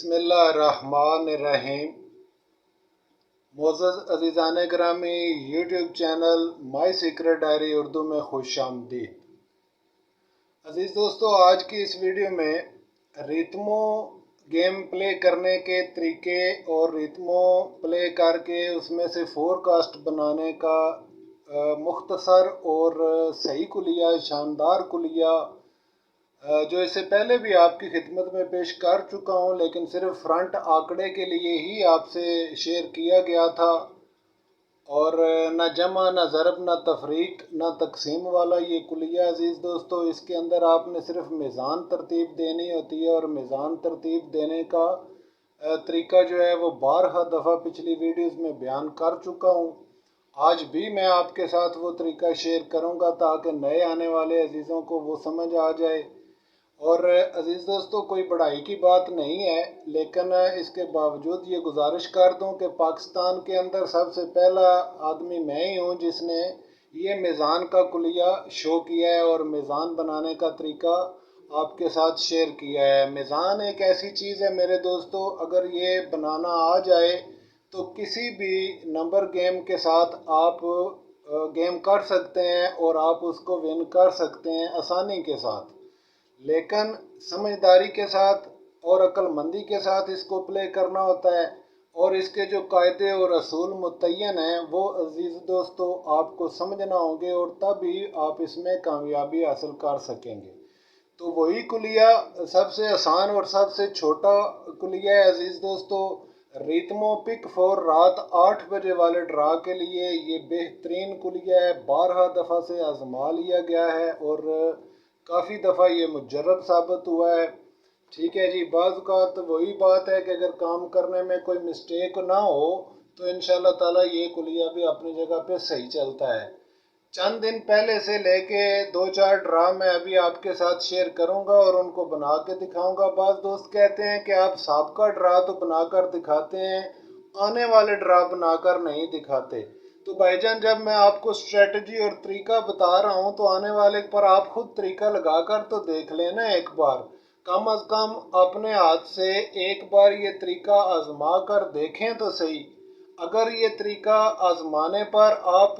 बिस्मिल्लाहिर्रहमानिर्रहीम। मोअज़्ज़ज़ अज़ीज़ान गिरामी, YouTube channel my secret diary Urdu में खुश आमदीद। अज़ीज़ दोस्तों, आज की इस वीडियो में रितमो गेम प्ले करने के तरीके और रितमो प्ले करके उसमें से फोरकास्ट बनाने का मुख्तसर और सही कुलिया, शानदार कुलिया जो इससे पहले भी आपकी खिदमत में पेश कर चुका हूँ, लेकिन सिर्फ फ्रंट आंकड़े के लिए ही आपसे शेयर किया गया था और न जमा, न ज़रब, न तफरीक, न तकसीम वाला ये कुलिया। अज़ीज़ दोस्तों, इसके अंदर आपने सिर्फ मीज़ान तरतीब देनी होती है और मीज़ान तरतीब देने का तरीका जो है वो 12 दफ़ा पिछली वीडियोज़ में बयान कर चुका हूँ। आज भी मैं आपके साथ वो तरीका शेयर करूँगा ताकि नए आने वाले अजीज़ों को वो समझ आ जाए। और अज़ीज़ दोस्तों, कोई बढ़ाई की बात नहीं है, लेकिन इसके बावजूद ये गुजारिश कर दूं कि पाकिस्तान के अंदर सबसे पहला आदमी मैं ही हूं जिसने ये मीज़ान का कुलिया शो किया है और मीज़ान बनाने का तरीका आपके साथ शेयर किया है। मीज़ान एक ऐसी चीज़ है मेरे दोस्तों, अगर ये बनाना आ जाए तो किसी भी नंबर गेम के साथ आप गेम कर सकते हैं और आप उसको विन कर सकते हैं आसानी के साथ। लेकिन समझदारी के साथ और अक्लमंदी के साथ इसको प्ले करना होता है और इसके जो कायदे और असूल मुतय्यन हैं वो अजीज़ दोस्तों आपको समझना होंगे और तभी आप इसमें कामयाबी हासिल कर सकेंगे। तो वही कुलिया सबसे आसान और सबसे छोटा कुलिया है अजीज़ दोस्तों। रितमो पिक फॉर रात 8 बजे वाले ड्रा के लिए ये बेहतरीन कुलिया है। 12 दफ़ा से आजमा लिया गया है और काफ़ी दफ़ा ये मुजर्रब साबित हुआ है। ठीक है जी, बाज़ औक़ात वही बात है कि अगर काम करने में कोई मिस्टेक ना हो तो इंशाअल्लाह ताला ये कुलिया भी अपनी जगह पे सही चलता है। चंद दिन पहले से लेके 2-4 ड्रा मैं अभी आपके साथ शेयर करूंगा और उनको बना के दिखाऊंगा। बाज़ दोस्त कहते हैं कि आप साबका ड्रा तो बनाकर दिखाते हैं, आने वाले ड्रा बनाकर नहीं दिखाते। तो भाईजान, जब मैं आपको स्ट्रेटजी और तरीका बता रहा हूं तो आने वाले पर आप खुद तरीका लगाकर तो देख लेना एक बार। कम अज कम अपने हाथ से एक बार ये तरीका आजमा कर देखें तो सही। अगर ये तरीका आजमाने पर आप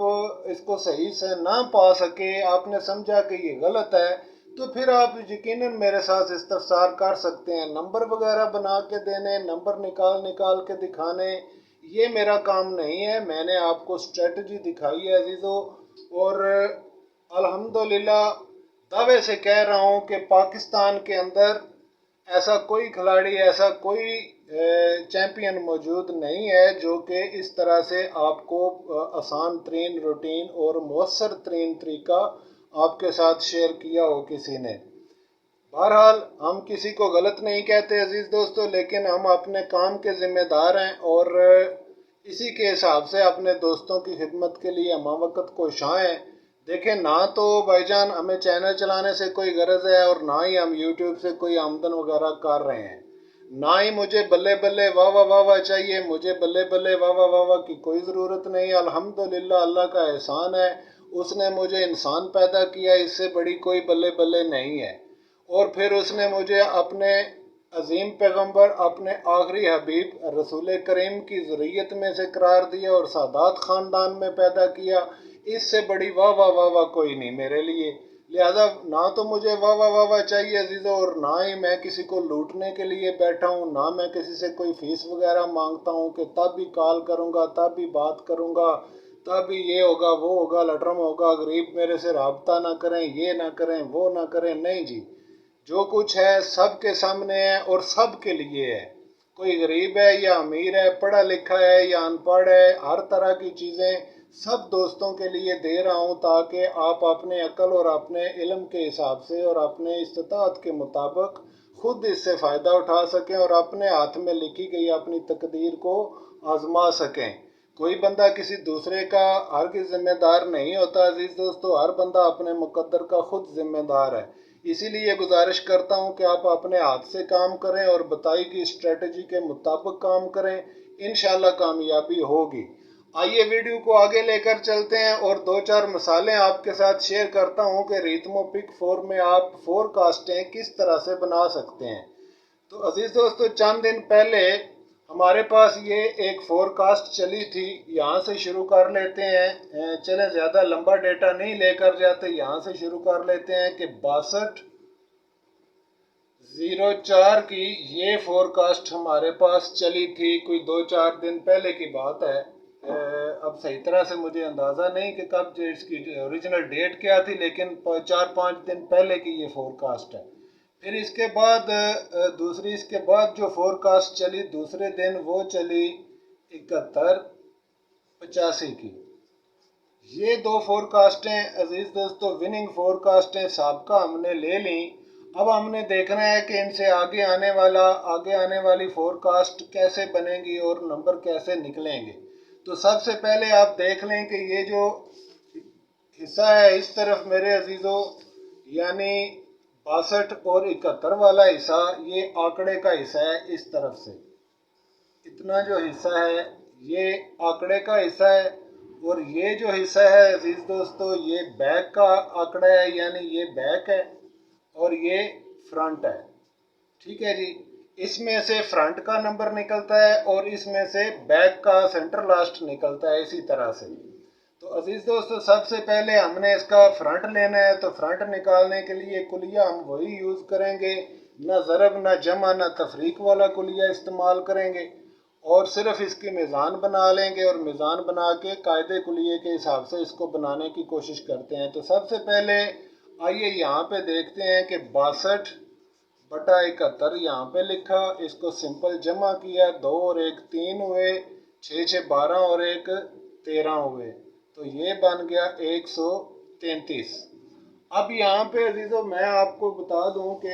इसको सही से ना पा सके, आपने समझा कि ये गलत है, तो फिर आप यकीनन मेरे साथ इस्तफसार कर सकते हैं। नंबर वगैरह बना के देने, नंबर निकाल निकाल के दिखाने, ये मेरा काम नहीं है। मैंने आपको स्ट्रेटजी दिखाई है अजीज़ों, और अल्हम्दुलिल्लाह दावे से कह रहा हूँ कि पाकिस्तान के अंदर ऐसा कोई खिलाड़ी, ऐसा कोई चैम्पियन मौजूद नहीं है जो कि इस तरह से आपको आसान तरीन रूटीन और मौसर तरीन तरीका आपके साथ शेयर किया हो किसी ने। बहरहाल, हम किसी को गलत नहीं कहते अजीज़ दोस्तों, लेकिन हम अपने काम के ज़िम्मेदार हैं और इसी के हिसाब से अपने दोस्तों की खिदमत के लिए हम वक्त कोशां हैं। देखें, ना तो भाईजान हमें चैनल चलाने से कोई गरज है और ना ही हम यूट्यूब से कोई आमदन वगैरह कर रहे हैं। ना ही मुझे बल्ले बल्ले वाह वाह वाह वाह चाहिए, मुझे बल्ले बल्ले वाह वाह वाह वाह की कोई ज़रूरत नहीं। अल्हम्दुलिल्लाह, अल्लाह का एहसान है, उसने मुझे इंसान पैदा किया, इससे बड़ी कोई बल्ले बल्ले नहीं है। और फिर उसने मुझे अपने अजीम पैगंबर, अपने आखिरी हबीब रसूल करीम की ज़ुर्रियत में से करार दिया और सादात ख़ानदान में पैदा किया। इससे बड़ी वाह वाह वाह वाह कोई नहीं मेरे लिए। लिहाजा ना तो मुझे वाह वाह वाह वाह चाहिए अजीज़ों, और ना ही मैं किसी को लूटने के लिए बैठा हूँ, ना मैं किसी से कोई फ़ीस वगैरह मांगता हूँ कि तब भी कॉल करूँगा, तब भी बात करूँगा, तब भी ये होगा वो होगा, लटरम होगा, गरीब मेरे से रब्ता ना करें, ये ना करें, वो ना करें। नहीं जी, जो कुछ है सब के सामने है और सब के लिए है। कोई गरीब है या अमीर है, पढ़ा लिखा है या अनपढ़ है, हर तरह की चीज़ें सब दोस्तों के लिए दे रहा हूँ ताकि आप अपने अक्ल और अपने इल्म के हिसाब से और अपने इस्तात के मुताबिक खुद इससे फ़ायदा उठा सकें और अपने हाथ में लिखी गई अपनी तकदीर को आजमा सकें। कोई बंदा किसी दूसरे का हर की जिम्मेदार नहीं होता अजीज़ दोस्तों, हर बंदा अपने मुकद्दर का खुद जिम्मेदार है। इसीलिए गुजारिश करता हूं कि आप अपने हाथ से काम करें और बताई गई स्ट्रेटजी के मुताबिक काम करें, इंशाल्लाह कामयाबी होगी। आइए वीडियो को आगे लेकर चलते हैं और 2-4 मिसालें आपके साथ शेयर करता हूं कि रितमो पिक 4 में आप फोरकास्टें किस तरह से बना सकते हैं। تو अजीज़ दोस्तों, चंद दिन पहले हमारे पास ये एक फोरकास्ट चली थी। यहाँ से शुरू कर लेते हैं, चलें ज़्यादा लंबा डेटा नहीं लेकर जाते, यहाँ से शुरू कर लेते हैं कि 62/04 की ये फोरकास्ट हमारे पास चली थी। कोई 2-4 दिन पहले की बात है। अब सही तरह से मुझे अंदाज़ा नहीं कि कब जो इसकी ओरिजिनल डेट क्या थी, लेकिन 4-5 दिन पहले की ये फोरकास्ट है। फिर इसके बाद इसके बाद जो फोरकास्ट चली दूसरे दिन, वो चली 71/85 की। ये दो फोरकास्टें अजीज़ दोस्तों विनिंग फोरकास्टें साबका हमने ले ली। अब हमने देखना है कि इनसे आगे आने वाली फोरकास्ट कैसे बनेगी और नंबर कैसे निकलेंगे। तो सबसे पहले आप देख लें कि ये जो हिस्सा है इस तरफ मेरे अजीज़ों, यानी 62 और 71 वाला हिस्सा, ये आंकड़े का हिस्सा है। इस तरफ से इतना जो हिस्सा है ये आंकड़े का हिस्सा है, और ये जो हिस्सा है अजीज दोस्तों ये बैक का आंकड़ा है, यानी ये बैक है और ये फ्रंट है। ठीक है जी, इसमें से फ्रंट का नंबर निकलता है और इसमें से बैक का सेंटर लास्ट निकलता है, इसी तरह से। तो अजीज़ दोस्तों, सबसे पहले हमने इसका फ्रंट लेना है। तो फ्रंट निकालने के लिए कुलिया हम वही यूज़ करेंगे, ना ज़रब ना जमा ना तफरीक वाला कुलिया इस्तेमाल करेंगे, और सिर्फ इसकी मीज़ान बना लेंगे और मीज़ान बना के कायदे कुलिये के हिसाब से इसको बनाने की कोशिश करते हैं। तो सबसे पहले आइए यहाँ पे देखते हैं कि 62/71 यहाँ पे लिखा, इसको सिंपल जमा किया, 2 और 1 3 हुए, 6 6 12 और 1 13 हुए, तो ये बन गया 133। अब यहाँ पे अजीज़ों मैं आपको बता दूँ कि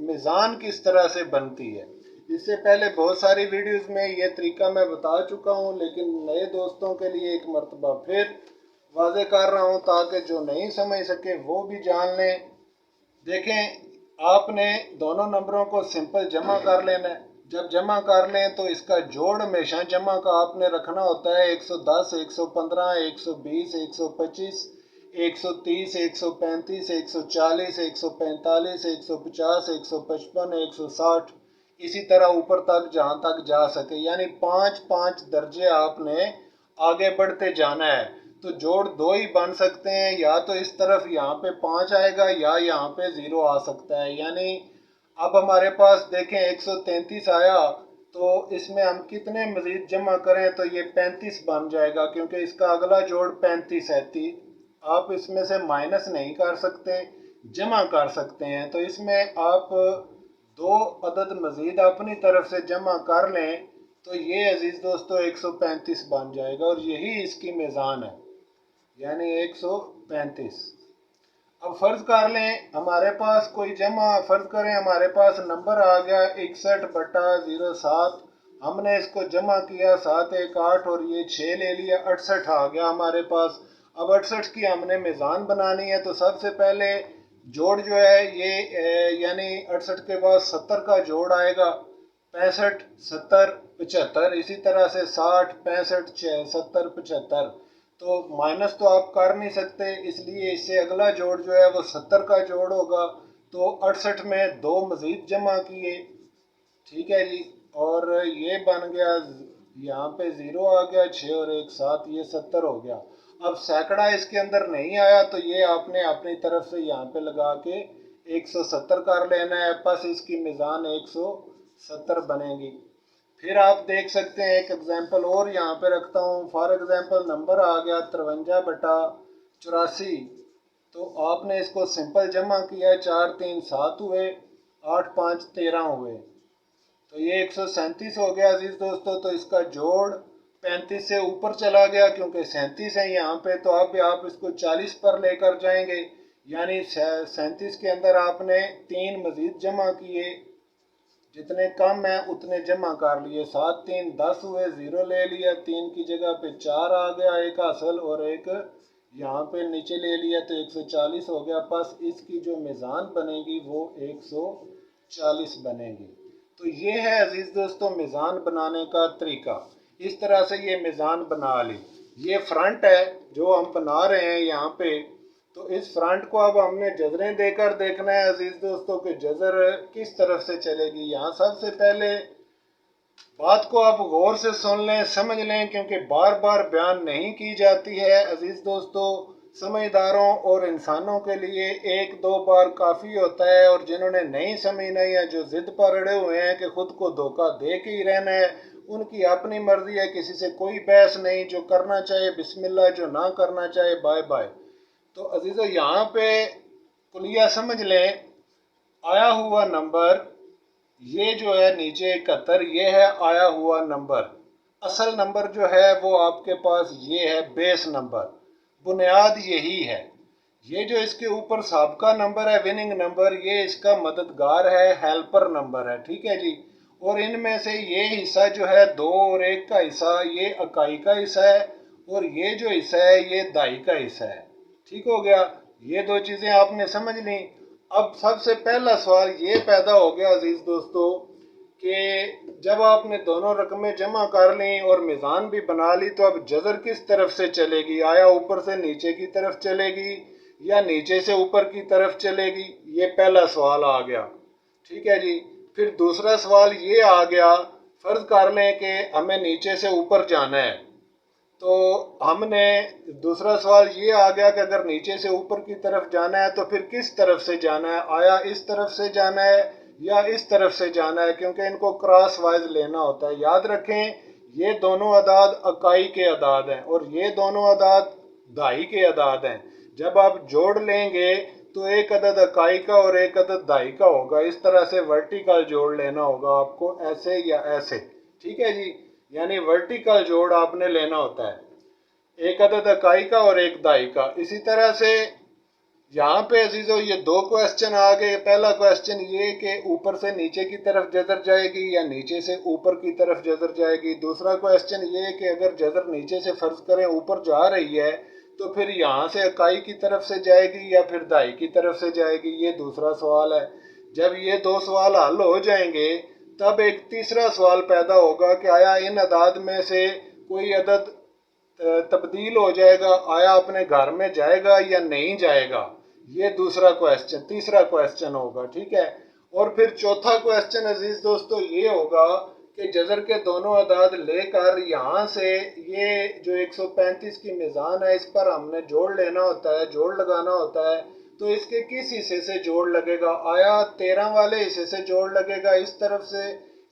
मीज़ान किस तरह से बनती है। इससे पहले बहुत सारी वीडियोस में ये तरीका मैं बता चुका हूँ, लेकिन नए दोस्तों के लिए एक मरतबा फिर वाज़े कर रहा हूँ ताकि जो नहीं समझ सके वो भी जान लें। देखें, आपने दोनों नंबरों को सिंपल जमा कर लेना है। जब जमा कर लें तो इसका जोड़ हमेशा जमा का आपने रखना होता है। 110, 115, 120, 125, 130, 135, 140, 145, 150, 155, 160, इसी तरह ऊपर तक जहाँ तक जा सके, यानी 5-5 दर्जे आपने आगे बढ़ते जाना है। तो जोड़ 2 ही बन सकते हैं, या तो इस तरफ यहाँ पे 5 आएगा या यहाँ पे 0 आ सकता है। यानी अब हमारे पास देखें 133 आया, तो इसमें हम कितने मजीद जमा करें तो ये 35 बन जाएगा, क्योंकि इसका अगला जोड़ 35 है। आप इसमें से माइनस नहीं कर सकते, जमा कर सकते हैं। तो इसमें आप 2 अदद मजीद अपनी तरफ से जमा कर लें तो ये अजीज़ दोस्तों 135 बन जाएगा, और यही इसकी मीज़ान है, यानी 135। अब फ़र्ज़ कर लें हमारे पास कोई जमा, फ़र्ज़ करें हमारे पास नंबर आ गया 61/07, हमने इसको जमा किया 7 1 8 और ये 6 ले लिया, 68 आ गया हमारे पास। अब 68 की हमने मीज़ान बनानी है। तो सबसे पहले जोड़ जो है ये यानी 68 के बाद 70 का जोड़ आएगा, 65 70 75, इसी तरह से 60 65 70 75। तो माइनस तो आप कर नहीं सकते, इसलिए इससे अगला जोड़ जो है वो 70 का जोड़ होगा। तो 68 में 2 मजीद जमा किए, ठीक है जी, और ये बन गया, यहाँ पे 0 आ गया, 6 और 1 7, ये 70 हो गया। अब सैकड़ा इसके अंदर नहीं आया, तो ये आपने अपनी तरफ से यहाँ पे लगा के 170 कर लेना है, बस इसकी मीज़ान 170 बनेगी। फिर आप देख सकते हैं एक एग्जांपल और यहाँ पे रखता हूँ। फॉर एग्जांपल नंबर आ गया 53/84, तो आपने इसको सिंपल जमा किया, 4 3 7 हुए, 8 5 13 हुए, तो ये 137 हो गया अजीज़ दोस्तों। तो इसका जोड़ 35 से ऊपर चला गया, क्योंकि 37 है यहाँ पे, तो अब आप इसको 40 पर लेकर जाएंगे, यानी 37 के अंदर आपने 3 मजीद जमा किए, जितने कम है उतने जमा कर लिए। 7 3 10 हुए, 0 ले लिया, 3 की जगह पे 4 आ गया, एक हासिल और एक यहाँ पे नीचे ले लिया, तो 140 हो गया। बस इसकी जो मीज़ान बनेगी वो 140 बनेगी। तो ये है अजीज़ दोस्तों मीज़ान बनाने का तरीका। इस तरह से ये मीज़ान बना ली। ये फ्रंट है जो हम बना रहे हैं यहाँ पे, تو اس فرنٹ کو اب ہم نے جذریں دے کر دیکھنا ہے عزیز دوستوں کہ جذر کس طرف سے چلے گی۔ یہاں سب سے پہلے بات کو آپ غور سے سن لیں، سمجھ لیں، کیونکہ بار بار بیان نہیں کی جاتی ہے عزیز دوستو۔ سمجھداروں اور انسانوں کے لیے ایک دو بار کافی ہوتا ہے، اور جنہوں نے نہیں سمجھنا یا جو ضد پر اڑے ہوئے ہیں کہ خود کو دھوکہ دے کے ہی رہنا ہے، ان کی اپنی مرضی ہے، کسی سے کوئی بحث نہیں، جو کرنا چاہے بسم اللہ، جو نہ کرنا چاہے بائے بائے۔ تو عزیزو یہاں پہ کلیہ سمجھ لیں، آیا ہوا نمبر یہ جو ہے نیچے 71 یہ ہے آیا ہوا نمبر۔ اصل نمبر جو ہے وہ آپ کے پاس یہ ہے بیس نمبر، بنیاد یہی ہے۔ یہ جو اس کے اوپر سابقہ نمبر ہے وننگ نمبر، یہ اس کا مددگار ہے، ہیلپر نمبر ہے، ٹھیک ہے جی۔ اور ان میں سے یہ حصہ جو ہے 2 اور 1 کا حصہ یہ اکائی کا حصہ ہے، اور یہ جو حصہ ہے یہ دہائی کا حصہ ہے، ٹھیک ہو گیا۔ یہ دو چیزیں آپ نے سمجھ لیں۔ اب سب سے پہلا سوال یہ پیدا ہو گیا عزیز دوستو کہ جب آپ نے دونوں رقمیں جمع کر لیں اور میزان بھی بنا لی، تو اب جذر کس طرف سے چلے گی؟ آیا اوپر سے نیچے کی طرف چلے گی یا نیچے سے اوپر کی طرف چلے گی؟ یہ پہلا سوال آ گیا، ٹھیک ہے جی۔ پھر دوسرا سوال یہ آ گیا، فرض کر لیں کہ ہمیں نیچے سے اوپر جانا ہے، تو ہم نے دوسرا سوال یہ آ گیا کہ اگر نیچے سے اوپر کی طرف جانا ہے تو پھر کس طرف سے جانا ہے؟ آیا اس طرف سے جانا ہے یا اس طرف سے جانا ہے؟ کیونکہ ان کو کراس وائز لینا ہوتا ہے۔ یاد رکھیں یہ دونوں اعداد اکائی کے اعداد ہیں اور یہ دونوں اعداد دہائی کے اعداد ہیں۔ جب آپ جوڑ لیں گے تو ایک عدد اکائی کا اور ایک عدد دہائی کا ہوگا، اس طرح سے ورٹیکل جوڑ لینا ہوگا آپ کو، ایسے یا ایسے، ٹھیک ہے جی۔ یعنی ورٹیکل جوڑ آپ نے لینا ہوتا ہے، ایک عدد اکائی کا اور ایک دہائی کا۔ اسی طرح سے یہاں پہ عزیزو یہ 2 کویسچن آ گئے۔ پہلا کویسچن یہ کہ اوپر سے نیچے کی طرف جذر جائے گی یا نیچے سے اوپر کی طرف جذر جائے گی۔ دوسرا کویسچن یہ کہ اگر جذر نیچے سے فرض کریں اوپر جا رہی ہے تو پھر یہاں سے اکائی کی طرف سے جائے گی یا پھر دہائی کی طرف سے جائے گی؟ یہ دوسرا سوال ہے۔ جب یہ 2 سوال حل ہو جائیں گے تب ایک تیسرا سوال پیدا ہوگا کہ آیا ان اعداد میں سے کوئی عدد تبدیل ہو جائے گا، آیا اپنے گھر میں جائے گا یا نہیں جائے گا؟ یہ تیسرا کویسچن ہوگا، ٹھیک ہے۔ اور پھر چوتھا کویسچن عزیز دوستو یہ ہوگا کہ جذر کے دونوں اعداد لے کر یہاں سے یہ جو 135 کی میزان ہے اس پر ہم نے جوڑ لینا ہوتا ہے، جوڑ لگانا ہوتا ہے۔ تو اس کے کس حصے سے جوڑ لگے گا؟ آیا 13 والے حصے سے جوڑ لگے گا اس طرف سے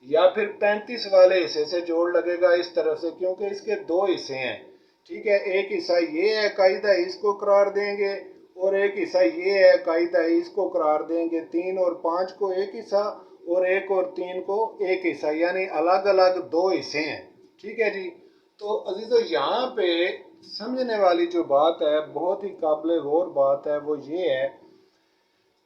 یا پھر 35 والے حصے سے جوڑ لگے گا اس طرف سے؟ کیونکہ اس کے 2 حصے ہیں، ٹھیک ہے۔ ایک حصہ یہ ہے قاعدہ اس کو قرار دیں گے اور ایک حصہ یہ ہے قاعدہ اس کو قرار دیں گے۔ 3 اور 5 کو ایک حصہ اور 1 اور 3 کو ایک حصہ، یعنی الگ الگ 2 حصے ہیں، ٹھیک ہے جی۔ تو عزیزو یہاں پہ سمجھنے والی جو بات ہے، بہت ہی قابل غور بات ہے، وہ یہ ہے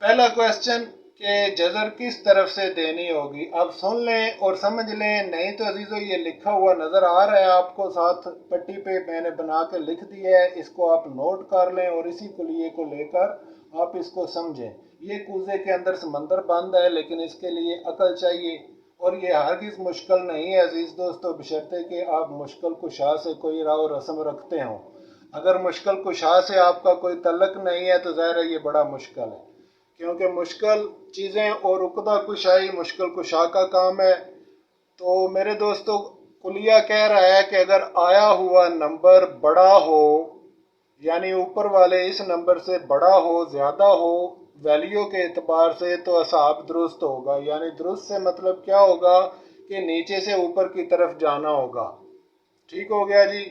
پہلا کویسچن کہ جذر کس طرف سے دینی ہوگی۔ اب سن لیں اور سمجھ لیں، نہیں تو عزیزو یہ لکھا ہوا نظر آ رہا ہے آپ کو، ساتھ پٹی پہ میں نے بنا کے لکھ دیا ہے، اس کو آپ نوٹ کر لیں اور اسی کلیے کو لے کر آپ اس کو سمجھیں۔ یہ کوزے کے اندر سمندر بند ہے لیکن اس کے لیے عقل چاہیے، اور یہ ہرگز مشکل نہیں ہے عزیز دوستو، بشرطے کہ آپ مشکل کشا سے کوئی راہ و رسم رکھتے ہوں۔ اگر مشکل کشا سے آپ کا کوئی تعلق نہیں ہے تو ظاہر ہے یہ بڑا مشکل ہے، کیونکہ مشکل چیزیں اور عقدہ کشائی مشکل کشا کا کام ہے۔ تو میرے دوستو کلیہ کہہ رہا ہے کہ اگر آیا ہوا نمبر بڑا ہو، یعنی اوپر والے اس نمبر سے بڑا ہو، زیادہ ہو ویلیو کے اعتبار سے، تو حساب درست ہوگا۔ یعنی درست سے مطلب کیا ہوگا کہ نیچے سے اوپر کی طرف جانا ہوگا، ٹھیک ہو گیا جی۔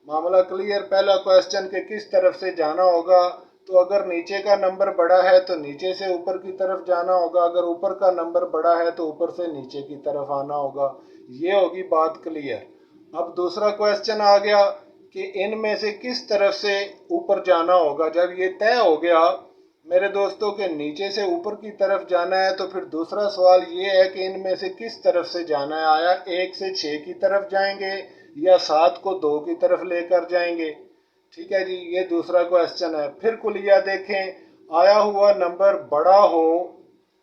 معاملہ کلیئر۔ پہلا کویسچن کہ کس طرف سے جانا ہوگا، تو اگر نیچے کا نمبر بڑا ہے تو نیچے سے اوپر کی طرف جانا ہوگا، اگر اوپر کا نمبر بڑا ہے تو اوپر سے نیچے کی طرف آنا ہوگا۔ یہ ہوگی بات کلیئر۔ اب دوسرا کویسچن آ گیا کہ ان میں سے کس طرف سے اوپر جانا ہوگا۔ جب یہ طے ہو گیا میرے دوستوں کے نیچے سے اوپر کی طرف جانا ہے، تو پھر دوسرا سوال یہ ہے کہ ان میں سے کس طرف سے جانا ہے؟ آیا 1 سے 6 کی طرف جائیں گے یا 7 کو 2 کی طرف لے کر جائیں گے؟ ٹھیک ہے جی، یہ دوسرا کویسچن ہے۔ پھر کلیہ دیکھیں، آیا ہوا نمبر بڑا ہو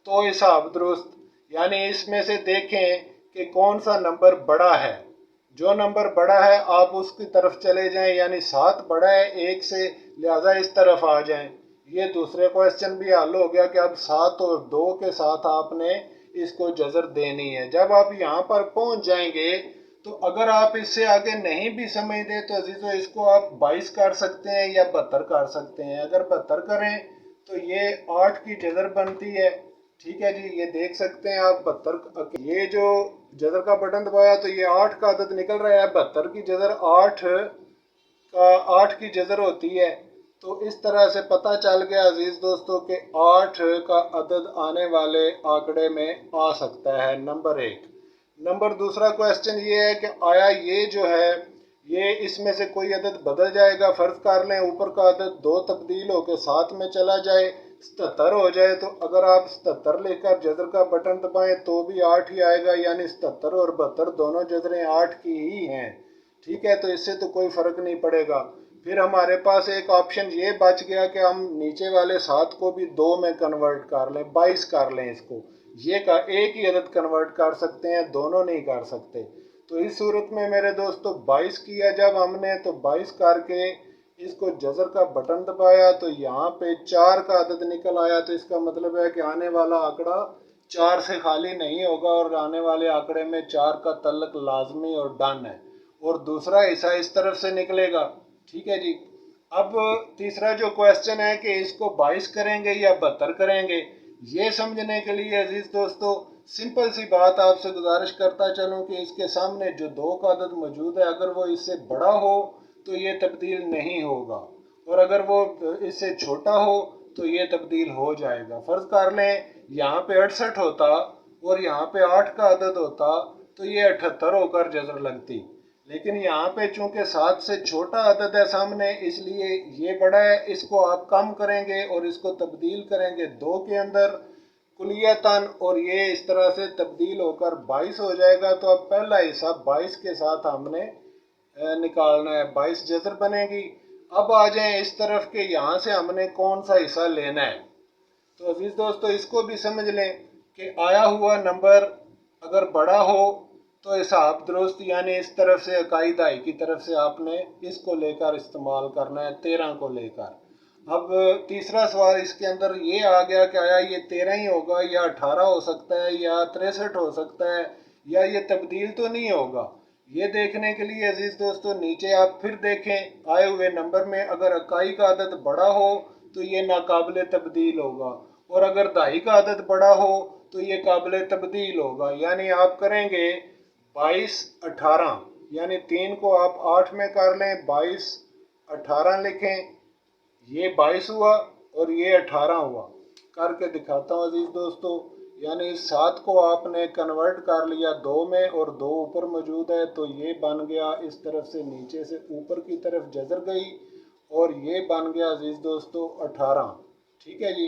تو حساب درست، یعنی اس میں سے دیکھیں کہ کون سا نمبر بڑا ہے۔ جو نمبر بڑا ہے آپ اس کی طرف چلے جائیں، یعنی 7 بڑا ہے 1 سے، لہذا اس طرف آ جائیں۔ ये दूसरे क्वेश्चन भी हल हो गया कि अब 7 और 2 के साथ आपने इसको जजर देनी है। जब आप यहाँ पर पहुँच जाएंगे तो अगर आप इससे आगे नहीं भी समझते तो अजीजों इसको आप 22 कर सकते हैं या 72 कर सकते हैं। अगर 72 करें तो ये 8 की जजर बनती है। ठीक है जी, ये देख सकते हैं आप 72, ये जो जजर का बटन दबाया तो ये 8 का अदद निकल रहा है। 72 की जजर 8 की जजर होती है। तो इस तरह से पता चल गया अजीज दोस्तों कि 8 का अदद आने वाले आंकड़े में आ सकता है। नंबर 1। नंबर दूसरा क्वेश्चन ये है कि आया ये जो है ये इसमें से कोई अदद बदल जाएगा। फर्ज कर लें ऊपर का अदद 2 तब्दील होकर 7 में चला जाए, 77 हो जाए, तो अगर आप 77 लेकर जजर का बटन दबाएं तो भी 8 ही आएगा, यानी 77 और 72 दोनों जजरें 8 की ही हैं। ठीक है, तो इससे तो कोई फर्क नहीं पड़ेगा। फिर हमारे पास एक ऑप्शन ये बच गया कि हम नीचे वाले 7 को भी 2 में कन्वर्ट कर लें, 22 कर लें इसको। ये का एक ही अदद कन्वर्ट कर सकते हैं, दोनों नहीं कर सकते। तो इस सूरत में मेरे दोस्तों 22 किया जब हमने, तो 22 करके इसको जजर का बटन दबाया तो यहाँ पे 4 का अदद निकल आया। तो इसका मतलब है कि आने वाला आंकड़ा 4 से खाली नहीं होगा और आने वाले आंकड़े में 4 का तल्लक लाजमी और डन है, और दूसरा हिस्सा इस तरफ से निकलेगा। ठीक है जी। अब तीसरा जो क्वेश्चन है कि इसको 22 करेंगे या 72 करेंगे, ये समझने के लिए अजीज दोस्तों सिंपल सी बात आपसे गुजारिश करता चलूं कि इसके सामने जो 2 का अदद मौजूद है अगर वो इससे बड़ा हो तो ये तब्दील नहीं होगा, और अगर वो इससे छोटा हो तो ये तब्दील हो जाएगा। फर्ज कर लें यहाँ पे 68 होता और यहाँ पे 8 का अदद होता तो ये 78 होकर जजर लगती, लेकिन यहाँ पे चूंकि 7 से छोटा अदद है सामने इसलिए ये बड़ा है। इसको आप कम करेंगे और इसको तब्दील करेंगे 2 के अंदर कुलियतन, और ये इस तरह से तब्दील होकर 22 हो जाएगा। तो अब पहला हिस्सा 22 के साथ हमने निकालना है, 22 जजर बनेगी। अब आ जाएं इस तरफ के यहाँ से हमने कौन सा हिस्सा लेना है। तो अजीज दोस्तों इसको भी समझ लें कि आया हुआ नंबर अगर बड़ा हो तो हिसाब दुरुस्त, यानी इस तरफ से इकाई दहाई की तरफ से आपने इसको लेकर इस्तेमाल करना है, 13 को लेकर। अब तीसरा सवाल इसके अंदर ये आ गया कि आया ये 13 ही होगा या 18 हो सकता है या 63 हो सकता है या ये तब्दील तो नहीं होगा। ये देखने के लिए अजीज दोस्तों नीचे आप फिर देखें आए हुए नंबर में अगर इकाई का अदद बड़ा हो तो ये नाकाबिले तब्दील होगा, और अगर दहाई का अदद बड़ा हो तो ये काबिले तब्दील होगा। यानी आप करेंगे 22 18, यानी 3 को आप 8 में कर लें, 22 18 लिखें, ये 22 हुआ और ये 18 हुआ। करके दिखाता हूँ अजीज दोस्तों, यानी 7 को आपने कन्वर्ट कर लिया 2 में और 2 ऊपर मौजूद है तो ये बन गया इस तरफ से नीचे से ऊपर की तरफ जजर गई और ये बन गया अजीज दोस्तों 18। ठीक है जी,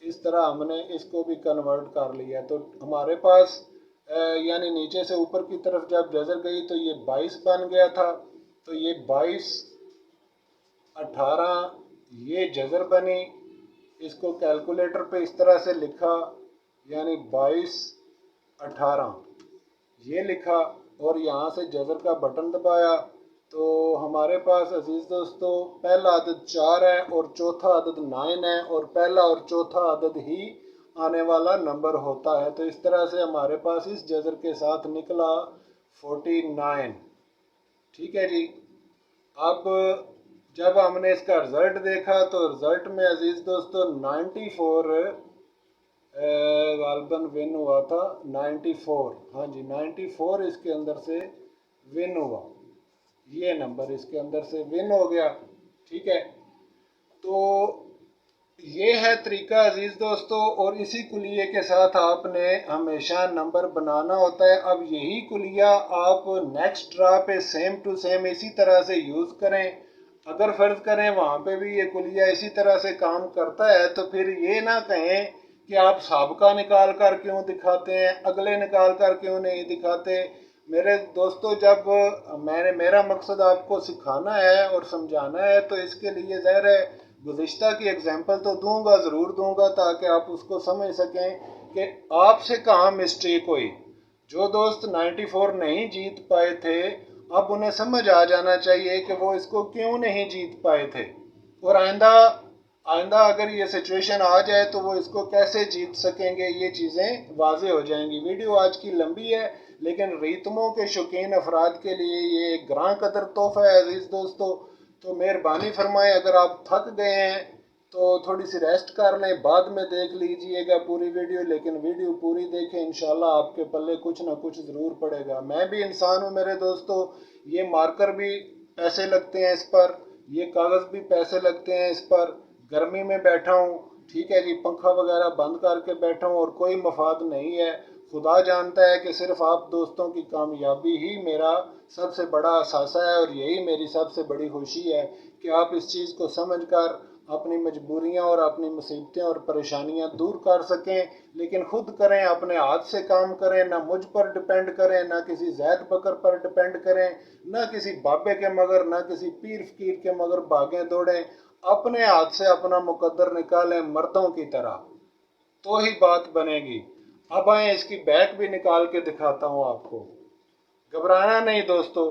इस तरह हमने इसको भी कन्वर्ट कर लिया। तो हमारे पास यानी नीचे से ऊपर की तरफ जब जजर गई तो ये 22 बन गया था। तो ये 22 18 ये जजर बनी, इसको कैलकुलेटर पे इस तरह से लिखा, यानी 22 18 ये लिखा और यहाँ से जजर का बटन दबाया। तो हमारे पास अजीज दोस्तों पहला अदद 4 है और चौथा अदद 9 है, और पहला और चौथा अदद ही आने वाला नंबर होता है। तो इस तरह से हमारे पास इस जजर के साथ निकला 49। ठीक है जी। अब जब हमने इसका रिज़ल्ट देखा तो रिज़ल्ट में अजीज़ दोस्तों 94 गालबन विन हुआ था, 94, हाँ जी 94 इसके अंदर से विन हुआ, ये नंबर इसके अंदर से विन हो गया। ठीक है, तो ये है तरीका अजीज़ दोस्तों, और इसी कुलिये के साथ आपने हमेशा नंबर बनाना होता है। अब यही कुलिया आप नेक्स्ट ड्रा पे सेम टू सेम इसी तरह से यूज़ करें। अगर फ़र्ज़ करें वहाँ पे भी ये कुलिया इसी तरह से काम करता है तो फिर ये ना कहें कि आप साबका निकाल कर क्यों दिखाते हैं, अगले निकाल कर क्यों नहीं दिखाते। मेरे दोस्तों जब मेरा मकसद आपको सिखाना है और समझाना है तो इसके लिए ज़ाहिर है गुज़िश्ता की एग्जांपल तो दूंगा, ज़रूर दूंगा, ताकि आप उसको समझ सकें कि आपसे कहाँ मिस्टेक हुई। जो दोस्त 94 नहीं जीत पाए थे अब उन्हें समझ आ जाना चाहिए कि वो इसको क्यों नहीं जीत पाए थे, और आइंदा आइंदा अगर ये सिचुएशन आ जाए तो वो इसको कैसे जीत सकेंगे, ये चीज़ें वाज़ेह हो जाएंगी। वीडियो आज की लंबी है, लेकिन रीतमों के शौकीन अफराद के लिए ये एक ग्रां कदर तोहफा है अजीज़ दोस्तों। तो मेहरबानी फरमाएं, अगर आप थक गए हैं तो थोड़ी सी रेस्ट कर लें, बाद में देख लीजिएगा पूरी वीडियो, लेकिन वीडियो पूरी देखें, इंशाल्लाह आपके पल्ले कुछ ना कुछ ज़रूर पड़ेगा। मैं भी इंसान हूँ मेरे दोस्तों, ये मार्कर भी पैसे लगते हैं इस पर, ये कागज़ भी पैसे लगते हैं इस पर। गर्मी में बैठा हूँ, ठीक है जी, पंखा वगैरह बंद करके बैठा हूँ और कोई मफाद नहीं है। खुदा जानता है कि सिर्फ आप दोस्तों की कामयाबी ही मेरा सबसे बड़ा असासा है, और यही मेरी सबसे बड़ी खुशी है कि आप इस चीज़ को समझकर अपनी मजबूरियां और अपनी मुसीबतें और परेशानियां दूर कर सकें। लेकिन खुद करें, अपने हाथ से काम करें, ना मुझ पर डिपेंड करें, ना किसी जैद बकर पर डिपेंड करें, ना किसी बाबे के मगर, ना किसी पीर फकीर के मगर भागें दौड़ें। अपने हाथ से अपना मुकद्दर निकालें मर्दों की तरह, तो ही बात बनेगी। अब आए इसकी बैक भी निकाल के दिखाता हूँ आपको। घबराना नहीं दोस्तों,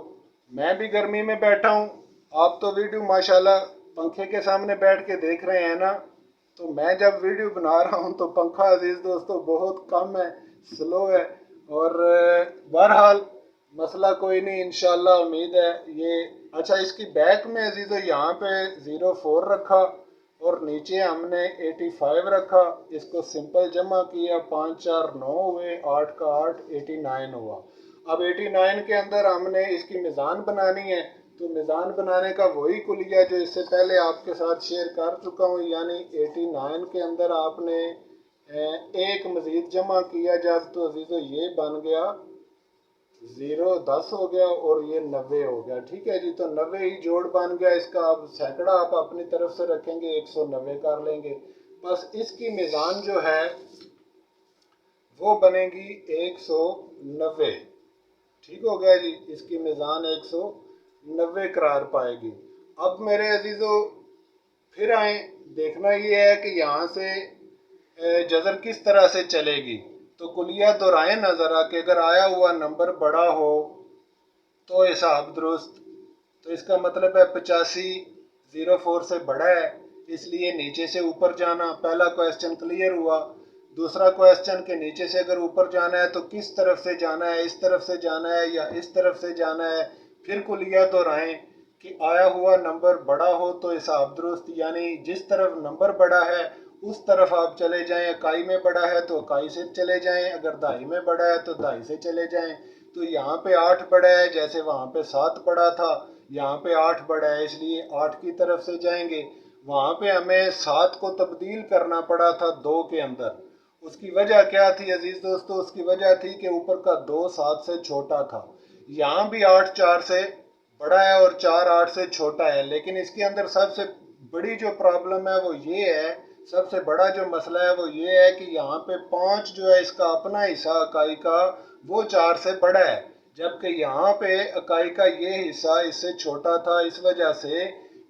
मैं भी गर्मी में बैठा हूँ। आप तो वीडियो माशाल्लाह पंखे के सामने बैठ के देख रहे हैं ना, तो मैं जब वीडियो बना रहा हूँ तो पंखा अजीज दोस्तों बहुत कम है, स्लो है। और बहरहाल मसला कोई नहीं, इंशाल्लाह उम्मीद है ये। अच्छा, इसकी बैक में अजीज़ो यहाँ पे 04 रखा और नीचे हमने 85 रखा। इसको सिंपल जमा किया, 5 4 9 हुए, 8 का 8 89 हुआ। अब 89 के अंदर हमने इसकी मिज़ान बनानी है, तो मिज़ान बनाने का वही कुलिया जो इससे पहले आपके साथ शेयर कर चुका हूँ, यानी 89 के अंदर आपने एक मज़ीद जमा किया जब, तो अजीज़ो ये बन गया 0 10 हो गया और ये 90 हो गया। ठीक है जी, तो 90 ही जोड़ बन गया इसका। अब सैकड़ा आप अपनी तरफ से रखेंगे, 190 कर लेंगे। बस इसकी मिज़ान जो है वो बनेगी 190। ठीक हो गया जी, इसकी मिज़ान 190 करार पाएगी। अब मेरे अजीज़ों फिर आए, देखना ये है कि यहाँ से जज़र किस तरह से चलेगी। तो कुलिया दोहराएं ना ज़रा, कि अगर आया हुआ नंबर बड़ा हो तो हिसाब दुरुस्त, तो इसका मतलब है 85 04 से बड़ा है, इसलिए नीचे से ऊपर जाना। पहला क्वेश्चन क्लियर हुआ। दूसरा क्वेश्चन के नीचे से अगर ऊपर जाना है तो किस तरफ से जाना है, इस तरफ से जाना है या इस तरफ से जाना है। फिर कुलिया दोहराएं कि आया हुआ नंबर बड़ा हो तो हिसाब दुरुस्त, यानी जिस तरफ नंबर बड़ा है उस तरफ आप चले जाएं। इकाई में बड़ा है तो इकाई से चले जाएं, अगर दहाई में बड़ा है तो दहाई से चले जाएं। तो यहाँ पे 8 बड़ा है, जैसे वहाँ पे 7 बड़ा था, यहाँ पे 8 बड़ा है, इसलिए 8 की तरफ से जाएंगे। वहाँ पे हमें 7 को तब्दील करना पड़ा था 2 के अंदर। उसकी वजह क्या थी अजीज दोस्तों? उसकी वजह थी कि ऊपर का 2 7 से छोटा था। यहाँ भी 8 4 से बड़ा है और 4 8 से छोटा है, लेकिन इसके अंदर सबसे बड़ी जो प्रॉब्लम है वो ये है, सबसे बड़ा जो मसला है वो ये है कि यहाँ पे 5 जो है इसका अपना हिस्सा इकाई का वो 4 से बड़ा है, जबकि यहाँ पे इकाई का ये हिस्सा इससे छोटा था, इस वजह से